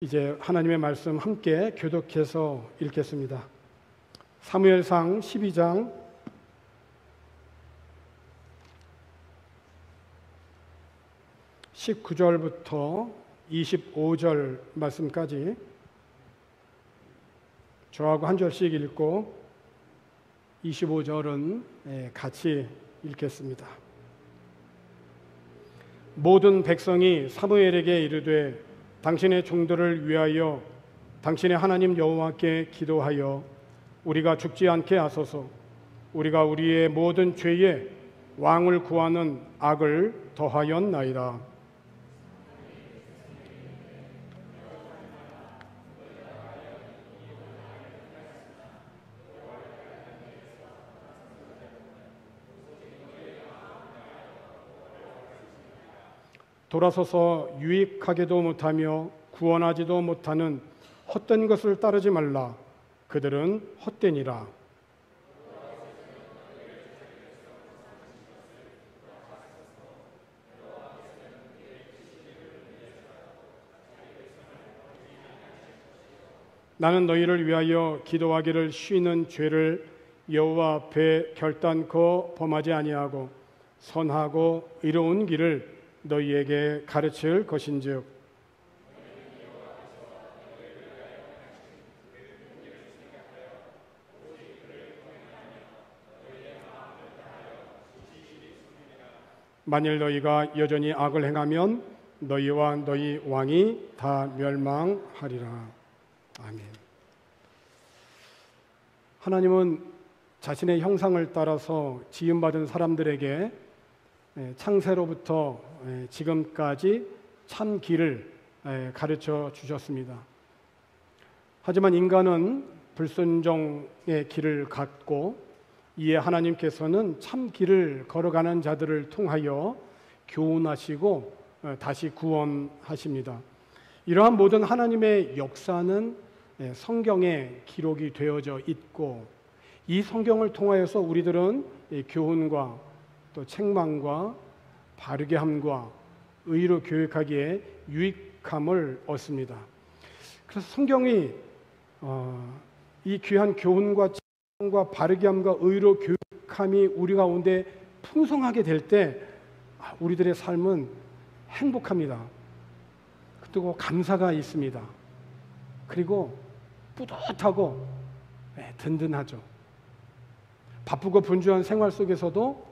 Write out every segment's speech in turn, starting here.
이제 하나님의 말씀 함께 교독해서 읽겠습니다. 사무엘상 12장 19절부터 25절 말씀까지 저하고 한 절씩 읽고 25절은 같이 읽겠습니다. 모든 백성이 사무엘에게 이르되 당신의 종들을 위하여 당신의 하나님 여호와께 기도하여 우리가 죽지 않게 하소서. 우리가 우리의 모든 죄에 왕을 구하는 악을 더하였나이다. 돌아서서 유익하게도 못하며 구원하지도 못하는 헛된 것을 따르지 말라. 그들은 헛되니라. 나는 너희를 위하여 기도하기를 쉬는 죄를 여호와 앞에 결단코 범하지 아니하고 선하고 의로운 길을 너희에게 가르칠 것인즉 만일 너희가 여전히 악을 행하면 너희와 너희 왕이 다 멸망하리라. 아멘. 하나님은 자신의 형상을 따라서 지음받은 사람들에게 창세로부터 지금까지 참 길을 가르쳐 주셨습니다. 하지만 인간은 불순종의 길을 갔고 이에 하나님께서는 참 길을 걸어가는 자들을 통하여 교훈하시고 다시 구원하십니다. 이러한 모든 하나님의 역사는 성경에 기록이 되어져 있고 이 성경을 통하여서 우리들은 교훈과 또 책망과 바르게 함과 의로 교육하기에 유익함을 얻습니다. 그래서 성경이 이 귀한 교훈과 책망과 바르게 함과 의로 교육함이 우리 가운데 풍성하게 될 때 우리들의 삶은 행복합니다. 그리고 감사가 있습니다. 그리고 뿌듯하고 든든하죠. 바쁘고 분주한 생활 속에서도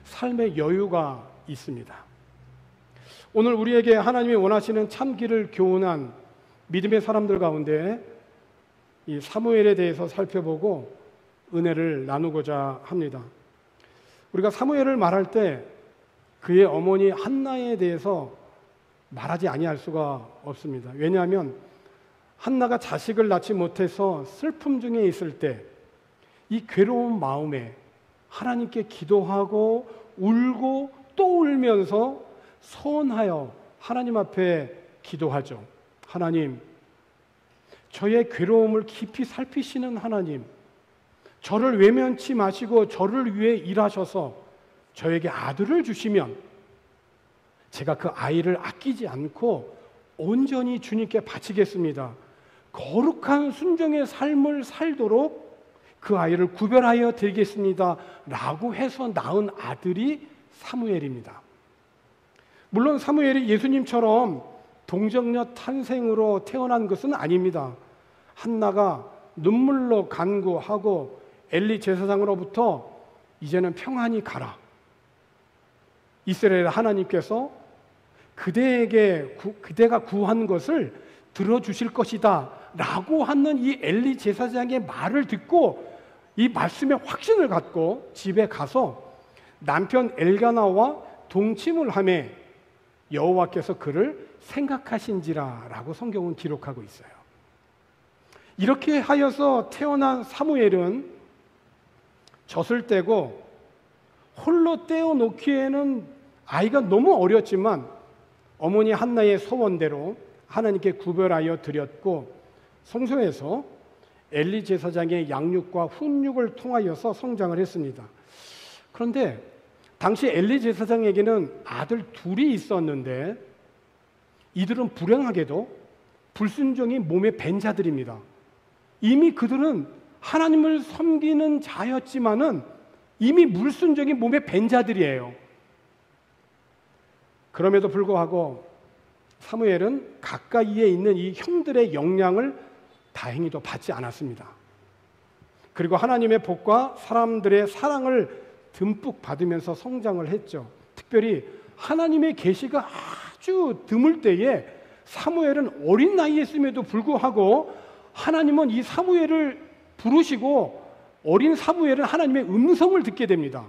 삶의 여유가 있습니다. 오늘 우리에게 하나님이 원하시는 참 길을 교훈한 믿음의 사람들 가운데 이 사무엘에 대해서 살펴보고 은혜를 나누고자 합니다. 우리가 사무엘을 말할 때 그의 어머니 한나에 대해서 말하지 아니할 수가 없습니다. 왜냐하면 한나가 자식을 낳지 못해서 슬픔 중에 있을 때 이 괴로운 마음에 하나님께 기도하고 울고 또 울면서 소원하여 하나님 앞에 기도하죠. 하나님, 저의 괴로움을 깊이 살피시는 하나님, 저를 외면치 마시고 저를 위해 일하셔서 저에게 아들을 주시면 제가 그 아이를 아끼지 않고 온전히 주님께 바치겠습니다. 거룩한 순종의 삶을 살도록 그 아이를 구별하여 드리겠습니다. 라고 해서 낳은 아들이 사무엘입니다. 물론 사무엘이 예수님처럼 동정녀 탄생으로 태어난 것은 아닙니다. 한나가 눈물로 간구하고 엘리 제사장으로부터 이제는 평안히 가라. 이스라엘 하나님께서 그대가 구한 것을 들어주실 것이다 라고 하는 이 엘리 제사장의 말을 듣고 이 말씀에 확신을 갖고 집에 가서 남편 엘가나와 동침을 하매 여호와께서 그를 생각하신지라 라고 성경은 기록하고 있어요. 이렇게 하여서 태어난 사무엘은 젖을 떼고 홀로 떼어놓기에는 아이가 너무 어렸지만 어머니 한나의 소원대로 하나님께 구별하여 드렸고 성소에서 엘리 제사장의 양육과 훈육을 통하여서 성장을 했습니다. 그런데 당시 엘리 제사장에게는 아들 둘이 있었는데 이들은 불행하게도 불순종이 몸에 밴 자들입니다. 이미 그들은 하나님을 섬기는 자였지만은 이미 불순종이 몸에 밴 자들이에요. 그럼에도 불구하고 사무엘은 가까이에 있는 이 형들의 영향을 다행히도 받지 않았습니다. 그리고 하나님의 복과 사람들의 사랑을 듬뿍 받으면서 성장을 했죠. 특별히 하나님의 계시가 아주 드물 때에 사무엘은 어린 나이에 있음에도 불구하고 하나님은 이 사무엘을 부르시고 어린 사무엘은 하나님의 음성을 듣게 됩니다.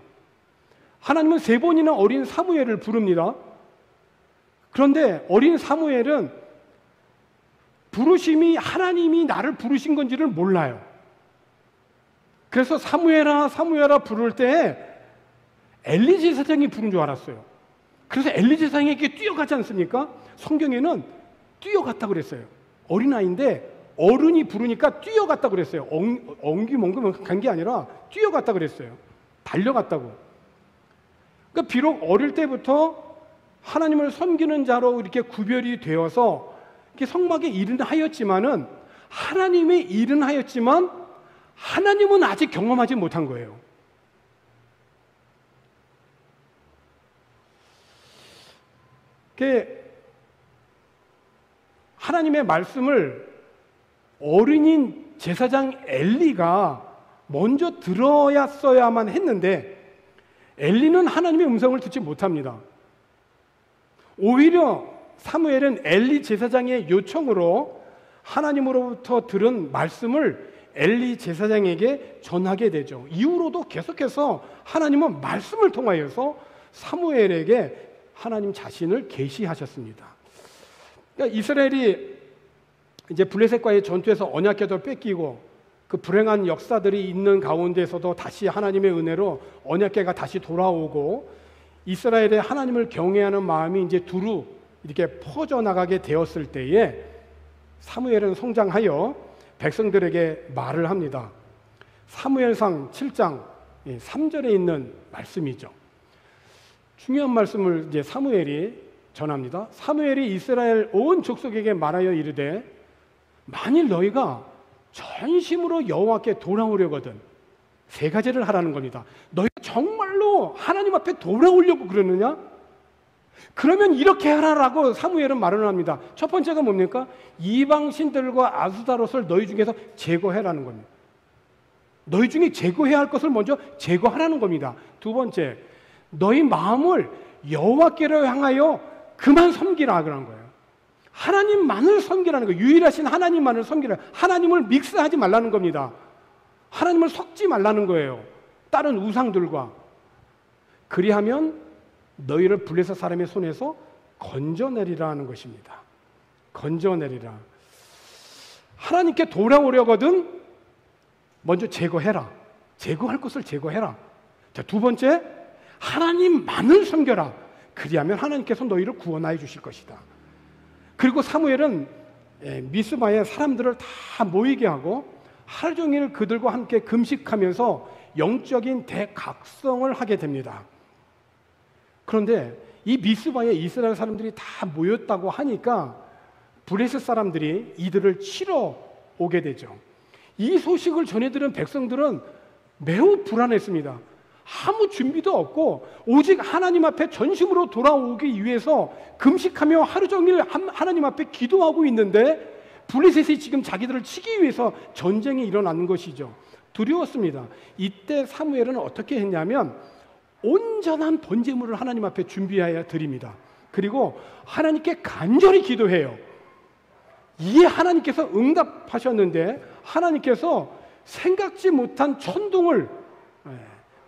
하나님은 3번이나 어린 사무엘을 부릅니다. 그런데 어린 사무엘은 부르심이 하나님이 나를 부르신 건지를 몰라요. 그래서 사무엘아 사무엘아 부를 때 엘리 제사장이 부른 줄 알았어요. 그래서 엘리 제사장에게 뛰어가지 않습니까? 성경에는 뛰어갔다고 그랬어요. 어린아이인데 어른이 부르니까 뛰어갔다고 그랬어요. 엉기멍금 간 게 아니라 뛰어갔다고 그랬어요. 달려갔다고. 그러니까 비록 어릴 때부터 하나님을 섬기는 자로 이렇게 구별이 되어서 이렇게 성막에 일은 하였지만은 하나님의 일은 하였지만 하나님은 아직 경험하지 못한 거예요. 하나님의 말씀을 어린인 제사장 엘리가 먼저 들어야만 했는데 엘리는 하나님의 음성을 듣지 못합니다. 오히려 사무엘은 엘리 제사장의 요청으로 하나님으로부터 들은 말씀을 엘리 제사장에게 전하게 되죠. 이후로도 계속해서 하나님은 말씀을 통하여서 사무엘에게 하나님 자신을 계시하셨습니다. 그러니까 이스라엘이 이제 블레셋과의 전투에서 언약궤도를 뺏기고 그 불행한 역사들이 있는 가운데서도 다시 하나님의 은혜로 언약궤가 다시 돌아오고 이스라엘의 하나님을 경외하는 마음이 이제 두루 이렇게 퍼져나가게 되었을 때에 사무엘은 성장하여 백성들에게 말을 합니다. 사무엘상 7장 3절에 있는 말씀이죠. 중요한 말씀을 이제 사무엘이 전합니다. 사무엘이 이스라엘 온 족속에게 말하여 이르되 만일 너희가 전심으로 여호와께 돌아오려거든 3가지를 하라는 겁니다. 너희가 정말로 하나님 앞에 돌아오려고 그러느냐? 그러면 이렇게 하라라고 사무엘은 말을 합니다. 첫 번째가 뭡니까? 이방신들과 아스타롯을 너희 중에서 제거해라는 겁니다. 너희 중에 제거해야 할 것을 먼저 제거하라는 겁니다. 두 번째, 너희 마음을 여호와께로 향하여 그만 섬기라 그러는 거예요. 하나님만을 섬기라는 거예요. 유일하신 하나님만을 섬기라. 하나님을 믹스하지 말라는 겁니다. 하나님을 섞지 말라는 거예요. 다른 우상들과. 그리하면 너희를 블레셋 사람의 손에서 건져내리라는 것입니다. 건져내리라. 하나님께 돌아오려거든 먼저 제거해라. 제거할 것을 제거해라. 자, 두 번째, 하나님만을 섬겨라. 그리하면 하나님께서 너희를 구원하여 주실 것이다. 그리고 사무엘은 미스바에 사람들을 다 모이게 하고 하루 종일 그들과 함께 금식하면서 영적인 대각성을 하게 됩니다. 그런데 이 미스바에 이스라엘 사람들이 다 모였다고 하니까 블레셋 사람들이 이들을 치러 오게 되죠. 이 소식을 전해 들은 백성들은 매우 불안했습니다. 아무 준비도 없고 오직 하나님 앞에 전심으로 돌아오기 위해서 금식하며 하루 종일 하나님 앞에 기도하고 있는데 블레셋이 지금 자기들을 치기 위해서 전쟁이 일어나는 것이죠. 두려웠습니다. 이때 사무엘은 어떻게 했냐면 온전한 번제물을 하나님 앞에 준비하여 드립니다. 그리고 하나님께 간절히 기도해요. 이에 하나님께서 응답하셨는데 하나님께서 생각지 못한 천둥을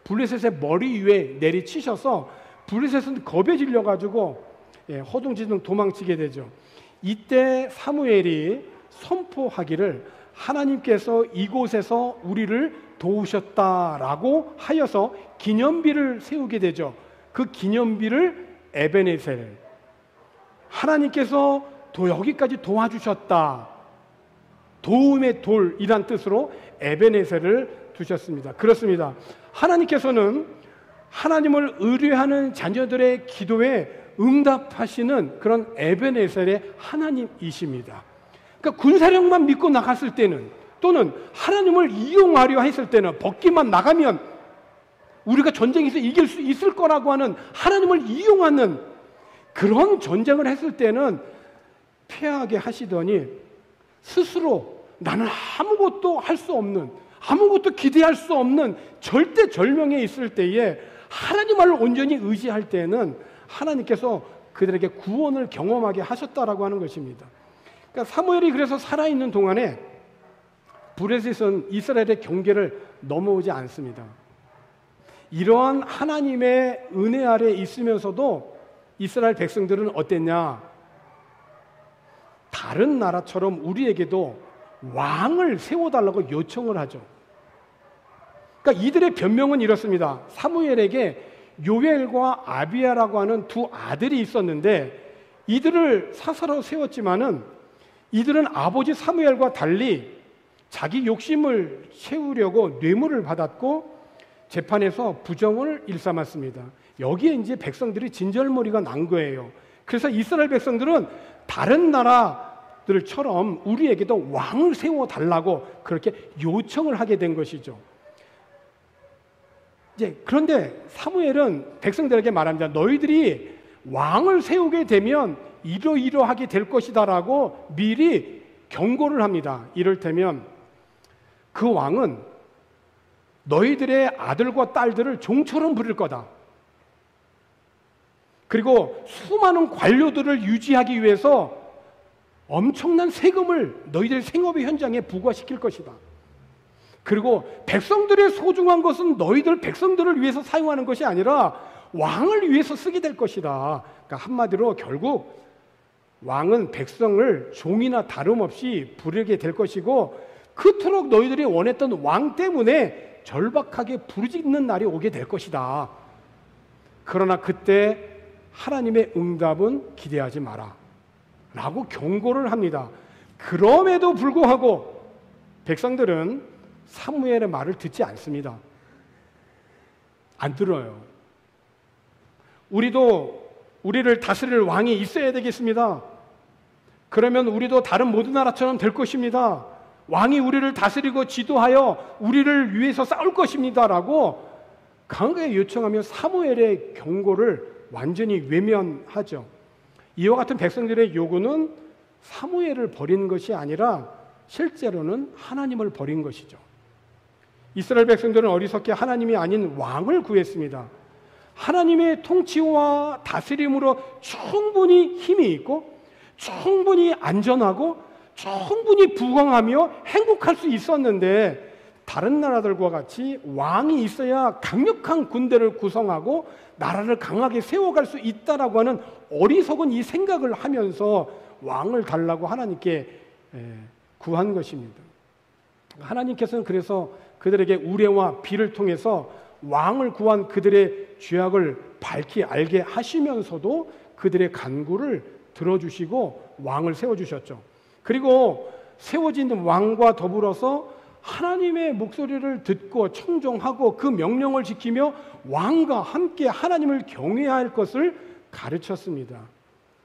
블레셋의 머리 위에 내리치셔서 블레셋은 겁에 질려가지고 허둥지둥 도망치게 되죠. 이때 사무엘이 선포하기를 하나님께서 이곳에서 우리를 도우셨다라고 하여서 기념비를 세우게 되죠. 그 기념비를 에베네셀, 하나님께서 여기까지 도와주셨다, 도움의 돌이란 뜻으로 에베네셀을 두셨습니다. 그렇습니다. 하나님께서는 하나님을 의뢰하는 자녀들의 기도에 응답하시는 그런 에베네셀의 하나님이십니다. 그러니까 군사력만 믿고 나갔을 때는, 또는 하나님을 이용하려 했을 때는, 벗기만 나가면 우리가 전쟁에서 이길 수 있을 거라고 하는 하나님을 이용하는 그런 전쟁을 했을 때는 패하게 하시더니, 스스로 나는 아무것도 할 수 없는, 아무것도 기대할 수 없는 절대절명에 있을 때에 하나님을 온전히 의지할 때는 하나님께서 그들에게 구원을 경험하게 하셨다라고 하는 것입니다. 그러니까 사무엘이 그래서 살아있는 동안에 브레셋은 이스라엘의 경계를 넘어오지 않습니다. 이러한 하나님의 은혜 아래 있으면서도 이스라엘 백성들은 어땠냐? 다른 나라처럼 우리에게도 왕을 세워달라고 요청을 하죠. 그러니까 이들의 변명은 이렇습니다. 사무엘에게 요엘과 아비야라고 하는 두 아들이 있었는데 이들을 사사로 세웠지만은 이들은 아버지 사무엘과 달리 자기 욕심을 채우려고 뇌물을 받았고 재판에서 부정을 일삼았습니다. 여기에 이제 백성들이 진절머리가 난 거예요. 그래서 이스라엘 백성들은 다른 나라들처럼 우리에게도 왕을 세워달라고 그렇게 요청을 하게 된 것이죠. 그런데 사무엘은 백성들에게 말합니다. 너희들이 왕을 세우게 되면 이러이러하게 될 것이다라고 미리 경고를 합니다. 이를테면 그 왕은 너희들의 아들과 딸들을 종처럼 부릴 거다. 그리고 수많은 관료들을 유지하기 위해서 엄청난 세금을 너희들 생업의 현장에 부과시킬 것이다. 그리고 백성들의 소중한 것은 너희들 백성들을 위해서 사용하는 것이 아니라 왕을 위해서 쓰게 될 것이다. 그러니까 한마디로 결국 왕은 백성을 종이나 다름없이 부르게 될 것이고 그토록 너희들이 원했던 왕 때문에 절박하게 부르짖는 날이 오게 될 것이다. 그러나 그때 하나님의 응답은 기대하지 마라 라고 경고를 합니다. 그럼에도 불구하고 백성들은 사무엘의 말을 듣지 않습니다. 안 들어요. 우리를 다스릴 왕이 있어야 되겠습니다. 그러면 우리도 다른 모든 나라처럼 될 것입니다. 왕이 우리를 다스리고 지도하여 우리를 위해서 싸울 것입니다 라고 강하게 요청하며 사무엘의 경고를 완전히 외면하죠. 이와 같은 백성들의 요구는 사무엘을 버리는 것이 아니라 실제로는 하나님을 버린 것이죠. 이스라엘 백성들은 어리석게 하나님이 아닌 왕을 구했습니다. 하나님의 통치와 다스림으로 충분히 힘이 있고 충분히 안전하고 충분히 부강하며 행복할 수 있었는데 다른 나라들과 같이 왕이 있어야 강력한 군대를 구성하고 나라를 강하게 세워갈 수 있다라고 하는 어리석은 이 생각을 하면서 왕을 달라고 하나님께 구한 것입니다. 하나님께서는 그래서 그들에게 우레와 비를 통해서 왕을 구한 그들의 죄악을 밝히 알게 하시면서도 그들의 간구를 들어주시고 왕을 세워주셨죠. 그리고 세워진 왕과 더불어서 하나님의 목소리를 듣고 청종하고 그 명령을 지키며 왕과 함께 하나님을 경외해야 할 것을 가르쳤습니다.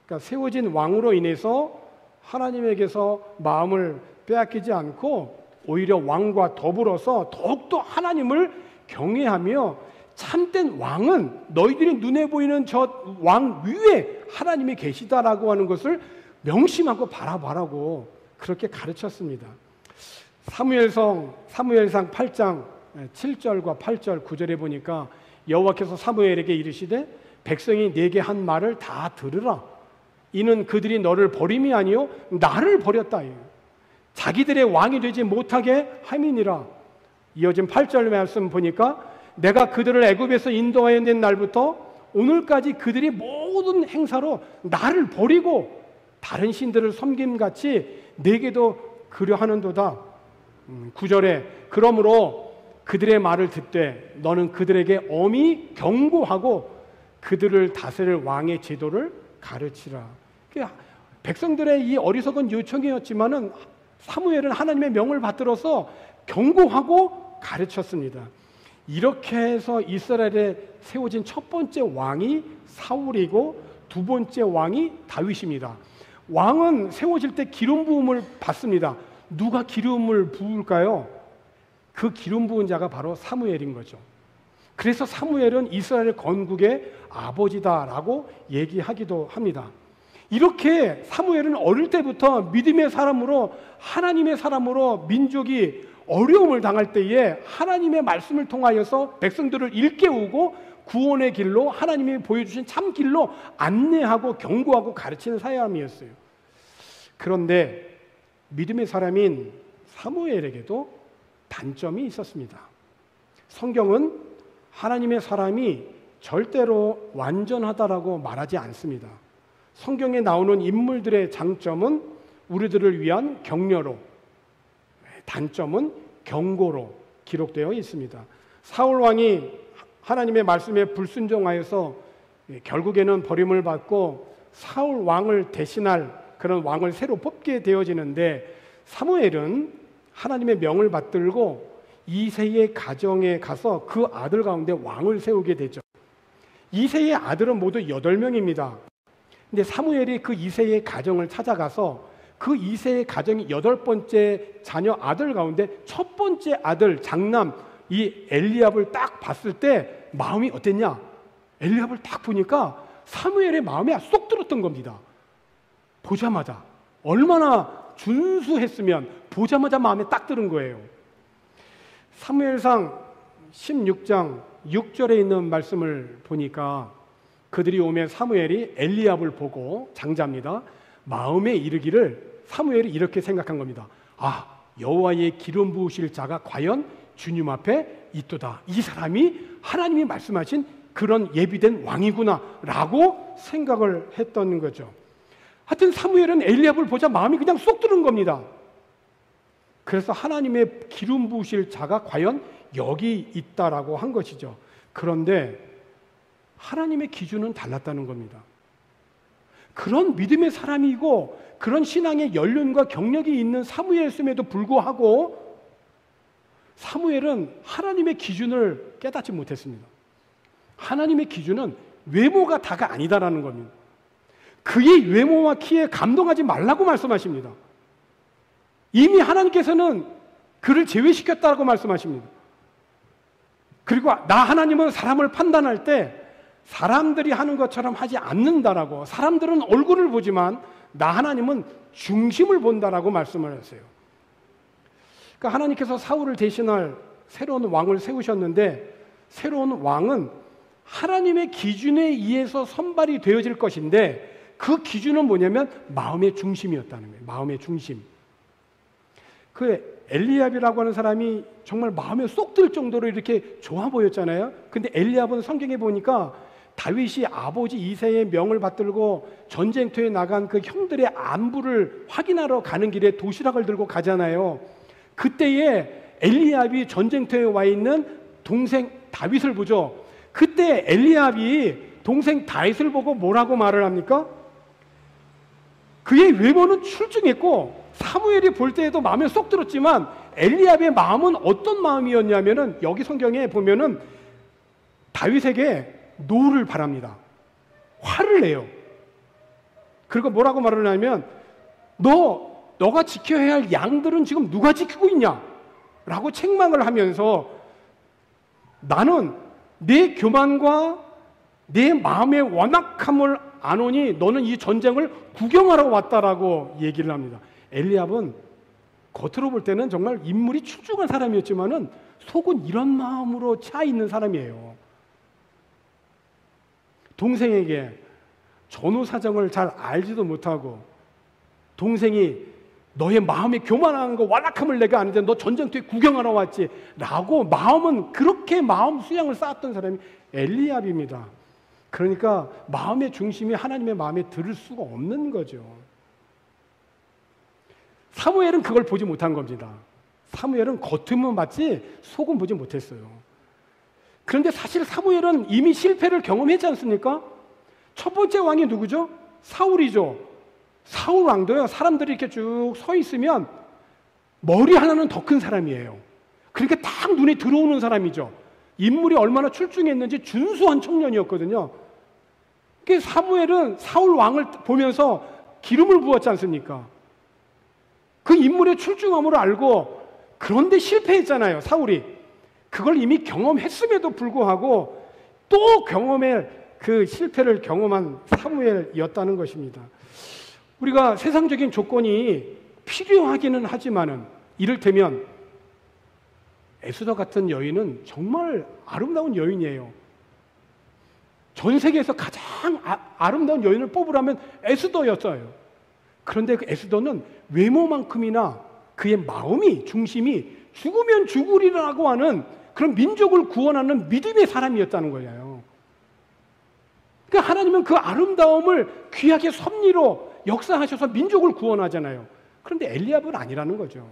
그러니까 세워진 왕으로 인해서 하나님에게서 마음을 빼앗기지 않고 오히려 왕과 더불어서 더욱더 하나님을 경외하며 참된 왕은 너희들이 눈에 보이는 저 왕 위에 하나님이 계시다라고 하는 것을 명심하고 바라보라고 그렇게 가르쳤습니다. 사무엘상 8장 7절과 8절 9절에 보니까 여호와께서 사무엘에게 이르시되 백성이 내게 한 말을 다 들으라. 이는 그들이 너를 버림이 아니요 나를 버렸다. 자기들의 왕이 되지 못하게 함이니라. 이어진 8절 말씀 보니까 내가 그들을 애굽에서 인도하여 낸 날부터 오늘까지 그들이 모든 행사로 나를 버리고 다른 신들을 섬김같이 내게도 그려하는도다. 9절에 그러므로 그들의 말을 듣되 너는 그들에게 엄히 경고하고 그들을 다스릴 왕의 제도를 가르치라. 백성들의 이 어리석은 요청이었지만은 사무엘은 하나님의 명을 받들어서 경고하고 가르쳤습니다. 이렇게 해서 이스라엘에 세워진 첫 번째 왕이 사울이고 두 번째 왕이 다윗입니다. 왕은 세워질 때 기름 부음을 받습니다. 누가 기름을 부을까요? 그 기름 부은 자가 바로 사무엘인 거죠. 그래서 사무엘은 이스라엘 건국의 아버지다라고 얘기하기도 합니다. 이렇게 사무엘은 어릴 때부터 믿음의 사람으로, 하나님의 사람으로 민족이 어려움을 당할 때에 하나님의 말씀을 통하여서 백성들을 일깨우고 구원의 길로, 하나님이 보여주신 참 길로 안내하고 경고하고 가르치는 사람이었어요. 그런데 믿음의 사람인 사무엘에게도 단점이 있었습니다. 성경은 하나님의 사람이 절대로 완전하다라고 말하지 않습니다. 성경에 나오는 인물들의 장점은 우리들을 위한 격려로, 단점은 경고로 기록되어 있습니다. 사울 왕이 하나님의 말씀에 불순종하여서 결국에는 버림을 받고 사울 왕을 대신할 그런 왕을 새로 뽑게 되어지는데, 사무엘은 하나님의 명을 받들고 이새의 가정에 가서 그 아들 가운데 왕을 세우게 되죠. 이새의 아들은 모두 8명입니다. 근데 사무엘이 그 이새의 가정을 찾아가서 그 이새의 가정이 8번째 자녀 아들 가운데 첫 번째 아들 장남 이 엘리압을 딱 봤을 때 마음이 어땠냐? 엘리압을 딱 보니까 사무엘의 마음에 쏙 들었던 겁니다. 보자마자, 얼마나 준수했으면 보자마자 마음에 딱 드는 거예요. 사무엘상 16장 6절에 있는 말씀을 보니까 그들이 오면 사무엘이 엘리압을 보고, 장자입니다, 마음에 이르기를, 사무엘이 이렇게 생각한 겁니다. 아, 여호와의 기름 부으실 자가 과연 주님 앞에 있도다. 이 사람이 하나님이 말씀하신 그런 예비된 왕이구나 라고 생각을 했던 거죠. 하여튼 사무엘은 엘리압을 보자 마음이 그냥 쏙 드는 겁니다. 그래서 하나님의 기름 부으실 자가 과연 여기 있다라고 한 것이죠. 그런데 하나님의 기준은 달랐다는 겁니다. 그런 믿음의 사람이고 그런 신앙의 연륜과 경력이 있는 사무엘임에도 불구하고 사무엘은 하나님의 기준을 깨닫지 못했습니다. 하나님의 기준은 외모가 다가 아니다라는 겁니다. 그의 외모와 키에 감동하지 말라고 말씀하십니다. 이미 하나님께서는 그를 제외시켰다고 말씀하십니다. 그리고 나 하나님은 사람을 판단할 때 사람들이 하는 것처럼 하지 않는다라고, 사람들은 얼굴을 보지만 나 하나님은 중심을 본다라고 말씀을 하세요. 그러니까 하나님께서 사울을 대신할 새로운 왕을 세우셨는데, 새로운 왕은 하나님의 기준에 의해서 선발이 되어질 것인데, 그 기준은 뭐냐면 마음의 중심이었다는 거예요. 마음의 중심. 그 엘리압이라고 하는 사람이 정말 마음에 쏙 들 정도로 이렇게 좋아 보였잖아요. 근데 엘리압은 성경에 보니까 다윗이 아버지 이새의 명을 받들고 전쟁터에 나간 그 형들의 안부를 확인하러 가는 길에 도시락을 들고 가잖아요. 그때에 엘리압이 전쟁터에 와 있는 동생 다윗을 보죠. 그때 엘리압이 동생 다윗을 보고 뭐라고 말을 합니까? 그의 외모는 출중했고 사무엘이 볼 때에도 마음에 쏙 들었지만 엘리압의 마음은 어떤 마음이었냐면은, 여기 성경에 보면은 다윗에게 노를 바랍니다. 화를 내요. 그리고 뭐라고 말을 하냐면, 너가 지켜야 할 양들은 지금 누가 지키고 있냐? 라고 책망을 하면서, 나는 내 교만과 내 마음의 완악함을 아노니 너는 이 전쟁을 구경하러 왔다라고 얘기를 합니다. 엘리압은 겉으로 볼 때는 정말 인물이 출중한 사람이었지만은 속은 이런 마음으로 차 있는 사람이에요. 동생에게 전후 사정을 잘 알지도 못하고, 동생이 너의 마음의 교만한 거, 완악함을 내가 아는데 너 전쟁터에 구경하러 왔지 라고 마음은, 그렇게 마음 수양을 쌓았던 사람이 엘리압입니다. 그러니까 마음의 중심이 하나님의 마음에 들을 수가 없는 거죠. 사무엘은 그걸 보지 못한 겁니다. 사무엘은 겉으면 봤지 속은 보지 못했어요. 그런데 사실 사무엘은 이미 실패를 경험했지 않습니까? 첫 번째 왕이 누구죠? 사울이죠. 사울 왕도요, 사람들이 이렇게 쭉 서 있으면 머리 하나는 더 큰 사람이에요. 그러니까 딱 눈에 들어오는 사람이죠. 인물이 얼마나 출중했는지 준수한 청년이었거든요. 사무엘은 사울 왕을 보면서 기름을 부었지 않습니까? 그 인물의 출중함을 알고 그런데 실패했잖아요, 사울이. 그걸 이미 경험했음에도 불구하고 또 그 실패를 경험한 사무엘이었다는 것입니다. 우리가 세상적인 조건이 필요하기는 하지만은 이를테면 에스더 같은 여인은 정말 아름다운 여인이에요. 전 세계에서 가장 아름다운 여인을 뽑으라면 에스더였어요. 그런데 그 에스더는 외모만큼이나 그의 마음이, 중심이 죽으면 죽으리라고 하는 그런 민족을 구원하는 믿음의 사람이었다는 거예요. 그러니까 하나님은 그 아름다움을 귀하게 섭리로 역사하셔서 민족을 구원하잖아요. 그런데 엘리압은 아니라는 거죠.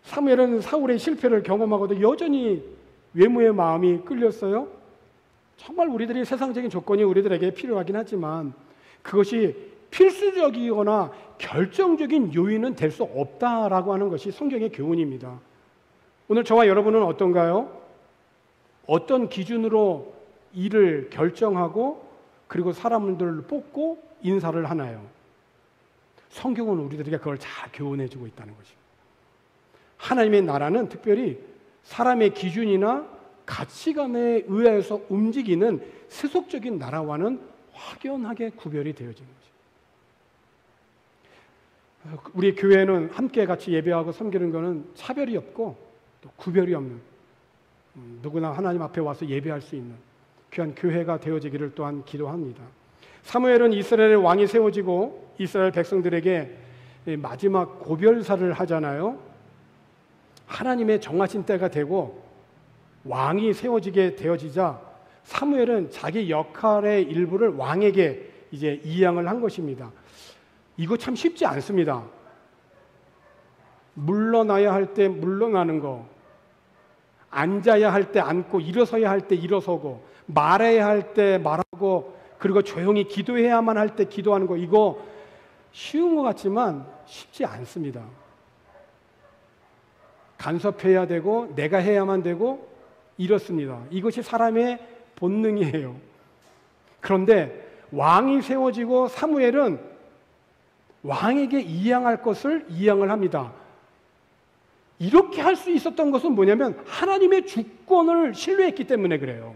사무엘은 사울의 실패를 경험하고도 여전히 외모의 마음이 끌렸어요. 정말 우리들이 세상적인 조건이 우리들에게 필요하긴 하지만 그것이 필수적이거나 결정적인 요인은 될 수 없다라고 하는 것이 성경의 교훈입니다. 오늘 저와 여러분은 어떤가요? 어떤 기준으로 일을 결정하고 그리고 사람들을 뽑고 인사를 하나요? 성경은 우리들에게 그걸 잘 교훈해 주고 있다는 것입니다. 하나님의 나라는 특별히 사람의 기준이나 가치관에 의해서 움직이는 세속적인 나라와는 확연하게 구별이 되어지는 것입니다. 우리 교회는 함께 같이 예배하고 섬기는 것은 차별이 없고 또 구별이 없는, 누구나 하나님 앞에 와서 예배할 수 있는 귀한 교회가 되어지기를 또한 기도합니다. 사무엘은 이스라엘의 왕이 세워지고 이스라엘 백성들에게 마지막 고별사를 하잖아요. 하나님의 정하신 때가 되고 왕이 세워지게 되어지자 사무엘은 자기 역할의 일부를 왕에게 이제 이양을 한 것입니다. 이거 참 쉽지 않습니다. 물러나야 할 때 물러나는 거, 앉아야 할 때 앉고 일어서야 할 때 일어서고 말해야 할 때 말하고 그리고 조용히 기도해야만 할 때 기도하는 거, 이거 쉬운 것 같지만 쉽지 않습니다. 간섭해야 되고 내가 해야만 되고 이렇습니다. 이것이 사람의 본능이에요. 그런데 왕이 세워지고 사무엘은 왕에게 이양할 것을 이양을 합니다. 이렇게 할 수 있었던 것은 뭐냐면 하나님의 주권을 신뢰했기 때문에 그래요.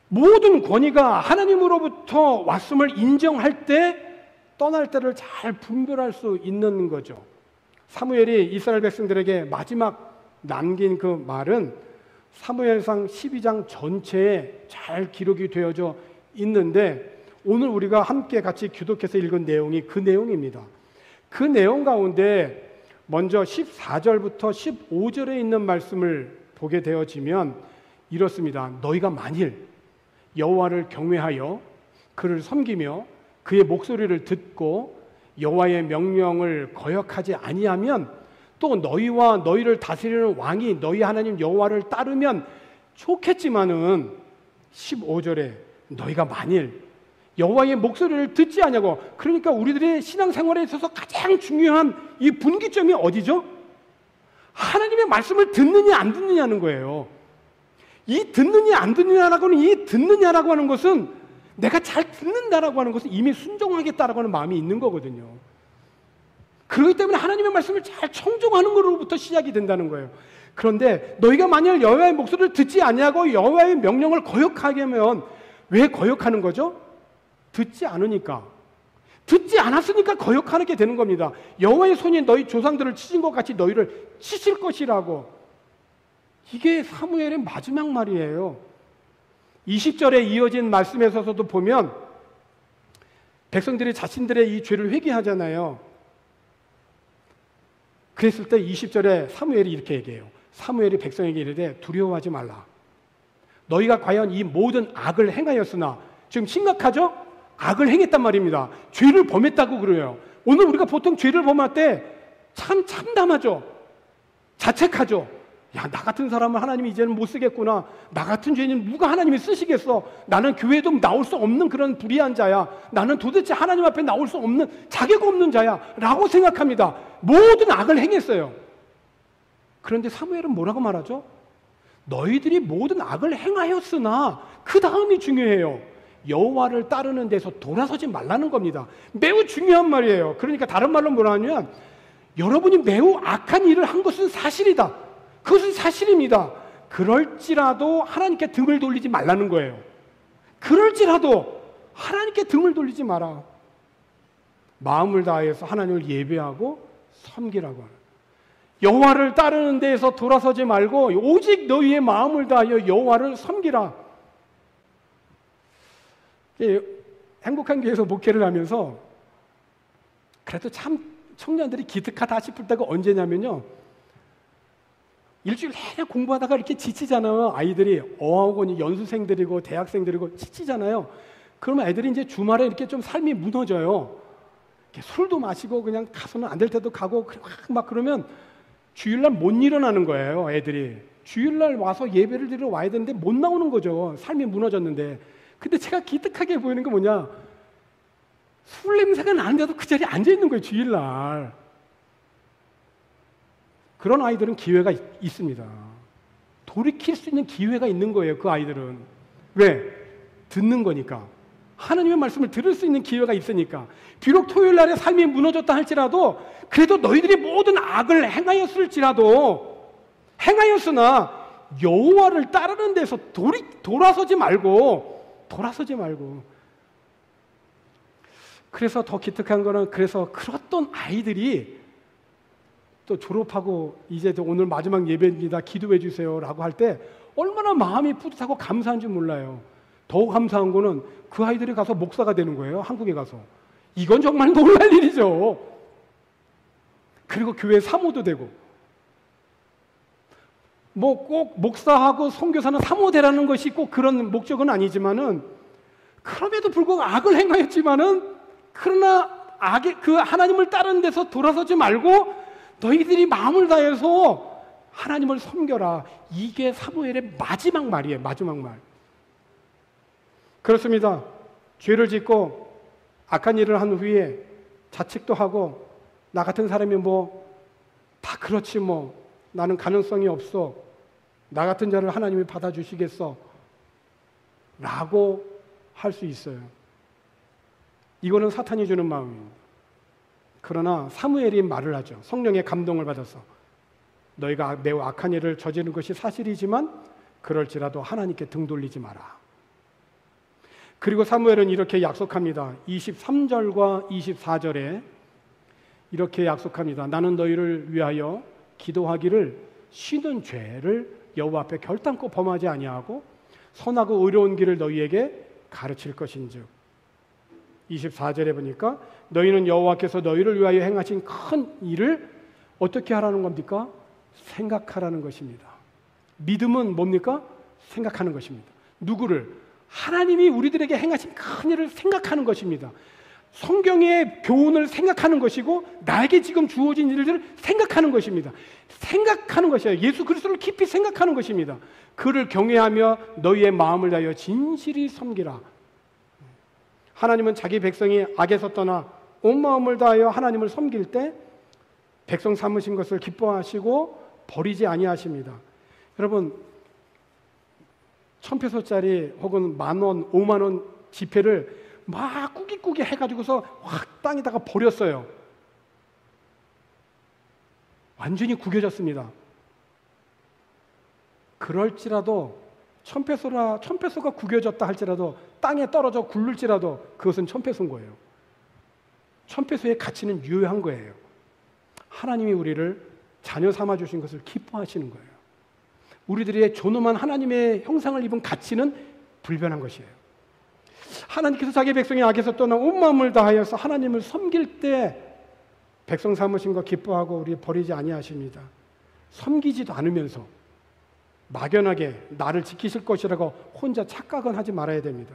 모든 권위가 하나님으로부터 왔음을 인정할 때 떠날 때를 잘 분별할 수 있는 거죠. 사무엘이 이스라엘 백성들에게 마지막 남긴 그 말은 사무엘상 12장 전체에 잘 기록이 되어져 있는데 오늘 우리가 함께 같이 교독해서 읽은 내용이 그 내용입니다. 그 내용 가운데 먼저 14절부터 15절에 있는 말씀을 보게 되어지면 이렇습니다. 너희가 만일 여호와를 경외하여 그를 섬기며 그의 목소리를 듣고 여호와의 명령을 거역하지 아니하면 또 너희와 너희를 다스리는 왕이 너희 하나님 여호와를 따르면 좋겠지만은 15절에 너희가 만일 여호와의 목소리를 듣지 아니하고, 그러니까 우리들의 신앙생활에 있어서 가장 중요한 이 분기점이 어디죠? 하나님의 말씀을 듣느냐 안 듣느냐는 거예요. 이 듣느냐 안 듣느냐라고 하는 것은 내가 잘 듣는다라고 하는 것은 이미 순종하겠다라고 하는 마음이 있는 거거든요. 그렇기 때문에 하나님의 말씀을 잘 청종하는 것으로부터 시작이 된다는 거예요. 그런데 너희가 만약 여호와의 목소리를 듣지 아니하고 여호와의 명령을 거역하게 하면, 왜 거역하는 거죠? 듣지 않으니까. 듣지 않았으니까 거역하게 되는 겁니다. 여호와의 손이 너희 조상들을 치신 것 같이 너희를 치실 것이라고. 이게 사무엘의 마지막 말이에요. 20절에 이어진 말씀에서도 보면 백성들이 자신들의 이 죄를 회개하잖아요. 그랬을 때 20절에 사무엘이 이렇게 얘기해요. 사무엘이 백성에게 이르되 두려워하지 말라. 너희가 과연 이 모든 악을 행하였으나, 지금 심각하죠? 악을 행했단 말입니다. 죄를 범했다고 그래요. 오늘 우리가 보통 죄를 범할 때 참담하죠. 자책하죠. 야, 나 같은 사람을 하나님이 이제는 못 쓰겠구나. 나 같은 죄는 누가 하나님이 쓰시겠어. 나는 교회도 나올 수 없는 그런 불의한 자야. 나는 도대체 하나님 앞에 나올 수 없는, 자격 없는 자야 라고 생각합니다. 모든 악을 행했어요. 그런데 사무엘은 뭐라고 말하죠? 너희들이 모든 악을 행하였으나, 그 다음이 중요해요. 여호와를 따르는 데서 돌아서지 말라는 겁니다. 매우 중요한 말이에요. 그러니까 다른 말로 뭐라 하냐면 여러분이 매우 악한 일을 한 것은 사실이다. 그것은 사실입니다. 그럴지라도 하나님께 등을 돌리지 말라는 거예요. 그럴지라도 하나님께 등을 돌리지 마라. 마음을 다해서 하나님을 예배하고 섬기라고 하는. 여호와를 따르는 데에서 돌아서지 말고 오직 너희의 마음을 다하여 여호와를 섬기라. 행복한 교회에서 목회를 하면서 그래도 참 청년들이 기특하다 싶을 때가 언제냐면요, 일주일 내내 공부하다가 이렇게 지치잖아요. 아이들이 어학원이 연수생들이고 대학생들이고 지치잖아요. 그러면 애들이 이제 주말에 이렇게 좀 삶이 무너져요. 이렇게 술도 마시고 그냥 가서는 안 될 때도 가고 막 그러면 주일날 못 일어나는 거예요. 애들이 주일날 와서 예배를 드리러 와야 되는데 못 나오는 거죠. 삶이 무너졌는데. 근데 제가 기특하게 보이는 게 뭐냐, 술 냄새가 나는데도 그 자리에 앉아 있는 거예요. 주일날. 그런 아이들은 기회가 있습니다. 돌이킬 수 있는 기회가 있는 거예요. 그 아이들은. 왜? 듣는 거니까. 하나님의 말씀을 들을 수 있는 기회가 있으니까. 비록 토요일 날에 삶이 무너졌다 할지라도 그래도 너희들이 모든 악을 행하였으나 여호와를 따르는 데서 돌아서지 말고. 그래서 더 기특한 거는, 그래서 그랬던 아이들이 또 졸업하고 이제 오늘 마지막 예배입니다, 기도해 주세요 라고 할 때 얼마나 마음이 뿌듯하고 감사한 줄 몰라요. 더 감사한 거는 그 아이들이 가서 목사가 되는 거예요. 한국에 가서. 이건 정말 놀랄 일이죠. 그리고 교회 사모도 되고. 뭐 꼭 목사하고 선교사는 사모 되라는 것이 꼭 그런 목적은 아니지만은, 그럼에도 불구하고 악을 행하였지만은, 그러나 그 하나님을 따르는 데서 돌아서지 말고 너희들이 마음을 다해서 하나님을 섬겨라. 이게 사무엘의 마지막 말이에요. 마지막 말. 그렇습니다. 죄를 짓고 악한 일을 한 후에 자책도 하고, 나 같은 사람이 다 그렇지 나는 가능성이 없어, 나 같은 자를 하나님이 받아주시겠어 라고 할 수 있어요. 이거는 사탄이 주는 마음입니다. 그러나 사무엘이 말을 하죠. 성령의 감동을 받아서 너희가 매우 악한 일을 저지른 것이 사실이지만 그럴지라도 하나님께 등 돌리지 마라. 그리고 사무엘은 이렇게 약속합니다. 23절과 24절에 이렇게 약속합니다. 나는 너희를 위하여 기도하기를 쉬는 죄를 여호와 앞에 결단코 범하지 아니하고 선하고 의로운 길을 너희에게 가르칠 것인즉. 24절에 보니까 너희는 여호와께서 너희를 위하여 행하신 큰 일을 어떻게 하라는 겁니까? 생각하라는 것입니다. 믿음은 뭡니까? 생각하는 것입니다. 누구를? 하나님이 우리들에게 행하신 큰 일을 생각하는 것입니다. 성경의 교훈을 생각하는 것이고 나에게 지금 주어진 일들을 생각하는 것입니다. 생각하는 것이에요. 예수 그리스도를 깊이 생각하는 것입니다. 그를 경외하며 너희의 마음을 다하여 진실이 섬기라. 하나님은 자기 백성이 악에서 떠나 온 마음을 다하여 하나님을 섬길 때 백성 삼으신 것을 기뻐하시고 버리지 아니하십니다. 여러분, 1,000페소짜리 혹은 10,000원, 50,000원 지폐를 막 꾸깃꾸깃 해가지고서 확 땅에다가 버렸어요. 완전히 구겨졌습니다. 그럴지라도 1,000페소가 구겨졌다 할지라도 땅에 떨어져 굴를지라도 그것은 1,000페소인 거예요. 1,000페소의 가치는 유효한 거예요. 하나님이 우리를 자녀 삼아 주신 것을 기뻐하시는 거예요. 우리들의 존엄한 하나님의 형상을 입은 가치는 불변한 것이에요. 하나님께서 자기 백성이 악에서 떠나 온 마음을 다하여서 하나님을 섬길 때 백성 삼으신 거 기뻐하고 우리 버리지 아니하십니다. 섬기지도 않으면서 막연하게 나를 지키실 것이라고 혼자 착각은 하지 말아야 됩니다.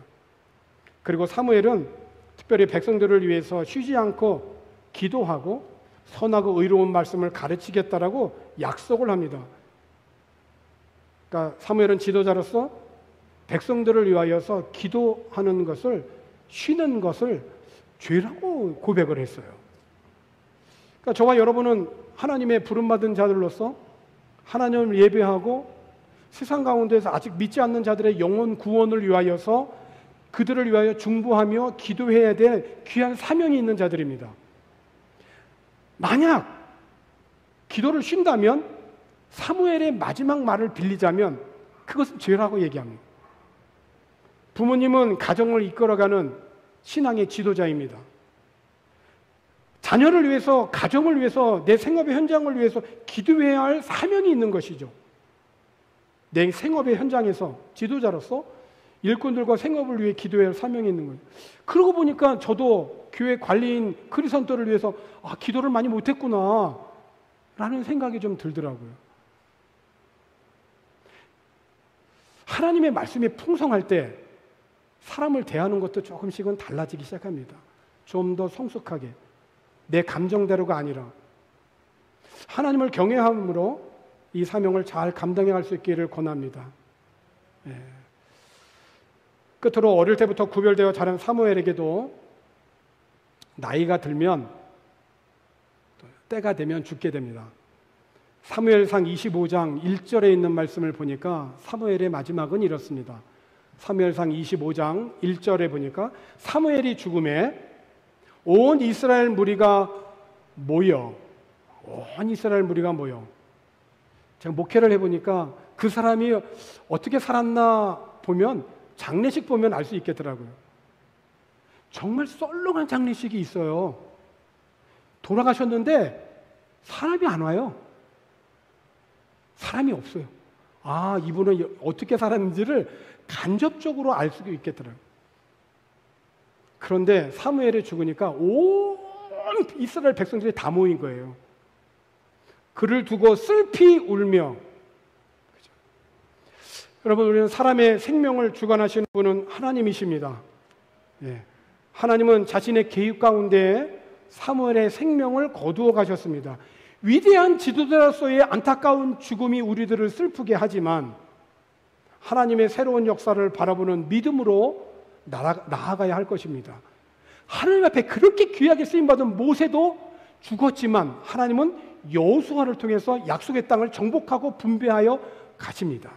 그리고 사무엘은 특별히 백성들을 위해서 쉬지 않고 기도하고 선하고 의로운 말씀을 가르치겠다라고 약속을 합니다. 그러니까 사무엘은 지도자로서 백성들을 위하여서 기도하는 것을, 쉬는 것을 죄라고 고백을 했어요. 그러니까 저와 여러분은 하나님의 부름받은 자들로서 하나님을 예배하고 세상 가운데서 아직 믿지 않는 자들의 영혼 구원을 위하여서 그들을 위하여 중보하며 기도해야 될 귀한 사명이 있는 자들입니다. 만약 기도를 쉰다면, 사무엘의 마지막 말을 빌리자면 그것은 죄라고 얘기합니다. 부모님은 가정을 이끌어가는 신앙의 지도자입니다. 자녀를 위해서, 가정을 위해서, 내 생업의 현장을 위해서 기도해야 할 사명이 있는 것이죠. 내 생업의 현장에서 지도자로서 일꾼들과 생업을 위해 기도해야 할 사명이 있는 거예요. 그러고 보니까 저도 교회 관리인 크리스천들을 위해서 기도를 많이 못했구나 라는 생각이 좀 들더라고요. 하나님의 말씀이 풍성할 때 사람을 대하는 것도 조금씩은 달라지기 시작합니다. 좀 더 성숙하게, 내 감정대로가 아니라 하나님을 경외함으로 이 사명을 잘 감당해 갈 수 있기를 권합니다. 끝으로 어릴 때부터 구별되어 자란 사무엘에게도 나이가 들면, 때가 되면 죽게 됩니다. 사무엘상 25장 1절에 있는 말씀을 보니까 사무엘의 마지막은 이렇습니다. 사무엘상 25장 1절에 보니까 사무엘이 죽음에 온 이스라엘 무리가 모여, 제가 목회를 해보니까 그 사람이 어떻게 살았나 보면, 장례식 보면 알 수 있겠더라고요. 정말 썰렁한 장례식이 있어요. 돌아가셨는데 사람이 안 와요. 사람이 없어요. 이분은 어떻게 살았는지를 간접적으로 알 수 있겠더라고요. 그런데 사무엘이 죽으니까 온 이스라엘 백성들이 다 모인 거예요. 그를 두고 슬피 울며. 그죠? 여러분, 우리는 사람의 생명을 주관하시는 분은 하나님이십니다. 하나님은 자신의 계획 가운데 사무엘의 생명을 거두어 가셨습니다. 위대한 지도자로서의 안타까운 죽음이 우리들을 슬프게 하지만 하나님의 새로운 역사를 바라보는 믿음으로 나아가야 할 것입니다. 하나님 앞에 그렇게 귀하게 쓰임받은 모세도 죽었지만 하나님은 여호수아를 통해서 약속의 땅을 정복하고 분배하여 가십니다.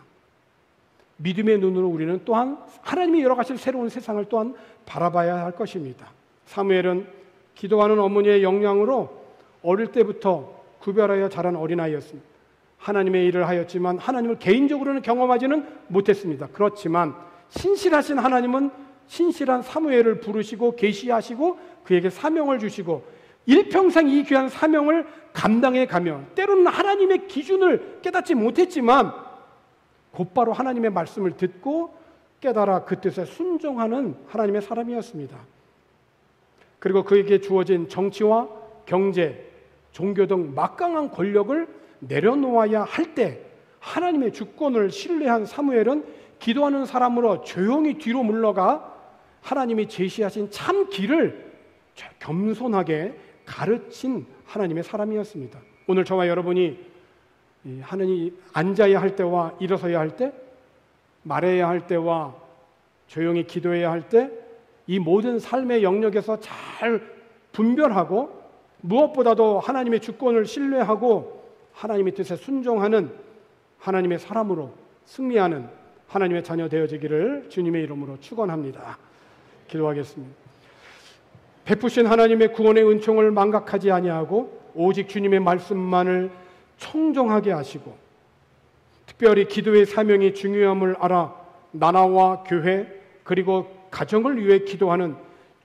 믿음의 눈으로 우리는 또한 하나님이 열어가실 새로운 세상을 또한 바라봐야 할 것입니다. 사무엘은 기도하는 어머니의 영향으로 어릴 때부터 구별하여 자란 어린아이였습니다. 하나님의 일을 하였지만 하나님을 개인적으로는 경험하지는 못했습니다. 그렇지만 신실하신 하나님은 신실한 사무엘을 부르시고 계시하시고 그에게 사명을 주시고 일평생 이 귀한 사명을 감당해 가며, 때로는 하나님의 기준을 깨닫지 못했지만 곧바로 하나님의 말씀을 듣고 깨달아 그 뜻에 순종하는 하나님의 사람이었습니다. 그리고 그에게 주어진 정치와 경제, 종교 등 막강한 권력을 내려놓아야 할 때 하나님의 주권을 신뢰한 사무엘은 기도하는 사람으로 조용히 뒤로 물러가 하나님이 제시하신 참 길을 겸손하게 가르친 하나님의 사람이었습니다. 오늘 저와 여러분이 하나님이 앉아야 할 때와 일어서야 할 때, 말해야 할 때와 조용히 기도해야 할 때, 이 모든 삶의 영역에서 잘 분별하고 무엇보다도 하나님의 주권을 신뢰하고 하나님의 뜻에 순종하는 하나님의 사람으로 승리하는 하나님의 자녀 되어지기를 주님의 이름으로 축원합니다. 기도하겠습니다. 베푸신 하나님의 구원의 은총을 망각하지 아니하고 오직 주님의 말씀만을 청정하게 하시고, 특별히 기도의 사명이 중요함을 알아 나라와 교회 그리고 가정을 위해 기도하는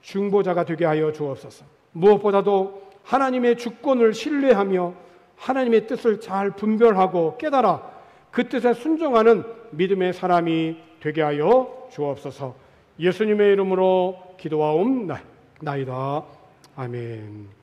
중보자가 되게 하여 주옵소서. 무엇보다도 하나님의 주권을 신뢰하며 하나님의 뜻을 잘 분별하고 깨달아 그 뜻에 순종하는 믿음의 사람이 되게 하여 주옵소서. 예수님의 이름으로 기도하옵나이다. 아멘.